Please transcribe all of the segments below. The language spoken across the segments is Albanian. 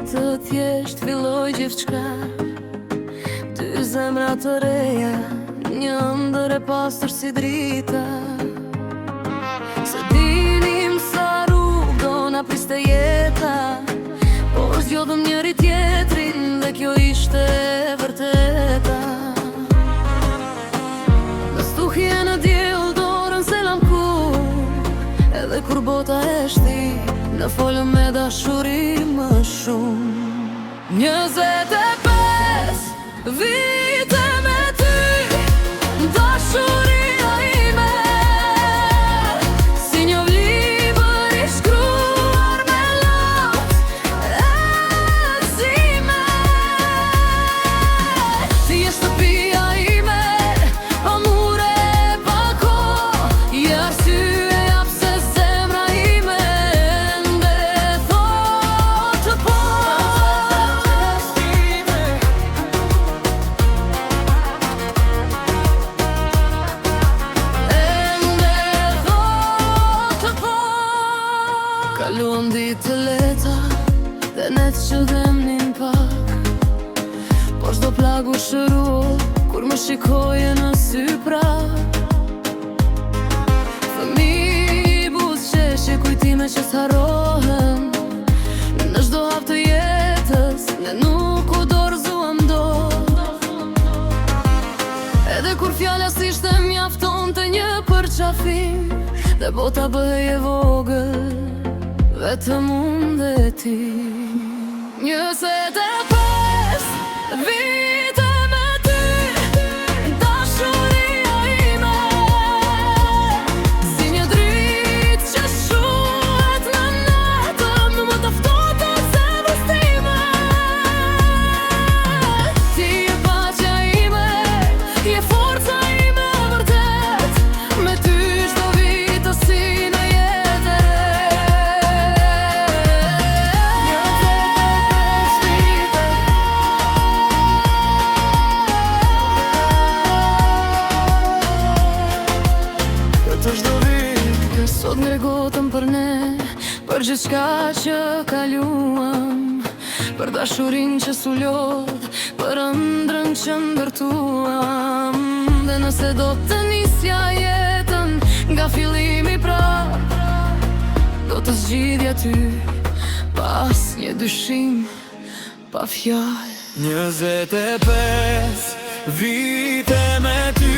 të thjesht filloj gjithçka. Dy zemra të reja, një ëndër e pastër si drita. Se dinim sa rrugë do na priste jeta, por zgjodhëm njëri tjetrin dhe kjo ishte e vërteta. Në stuhje në diell dorën selam kur, edhe kur bota e shti, në folëm me dashuri më shumë. 25 vite me ty, dashuria ime, si një libër i shkruar me lot e zime. Ti je shtëpia ime, pa mure, pa kohë, je arsyeja pse zemra ime ende thotë po. Kaluam ditë të leta dhe ne të qëdhemnin pak, por çdo plagu shëruo kur më shikoje në sy prak. Fëmijë, buzëqeshje, kujtime që s'harrohen, në çdo hap të jetës ne nuk u dorëzuam dot. Edhe kur fjala s'ishte mjaftonte një përqafim, dhe bota bëhej e vogël, vetëm unë dhe ti. 25 vite me ty, dashuria ime, si një dritë që shuhet në natën, më të ftohtë zemrës time. Ti je paqja ime, je forca ime e vërtet, me ty çdo vit o si në jetë e re. Të çdo vit sot ngregotëm për ne, për gjithçka që kaluam, për dashurinë që s'u lodh, për ëndrrën që ndërtuam. Dhe nëse do të nisja jetën nga fillimi prap, do të zgjidhja ty pas një dyshim pa fjalë. 25 vite me ty,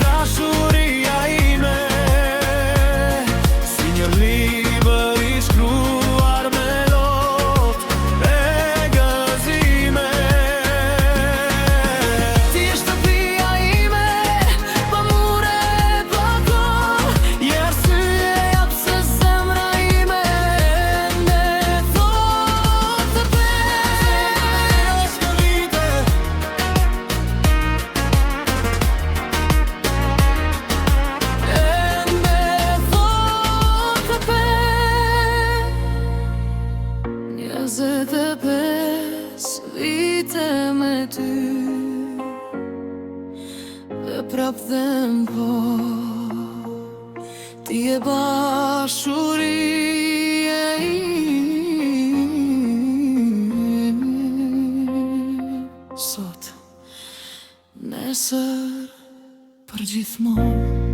dashuria ime, si një libër i shkruar me lot e gëzime. Ti je shtëpia ime, pa mure, pa kohë, je arsyeja pse zemra ime ende thotë pe. Ende thotë pe. 25 vite me ty, dhe prap them po, ti je dashuria ime. Sot, nesër, përgjithmonë.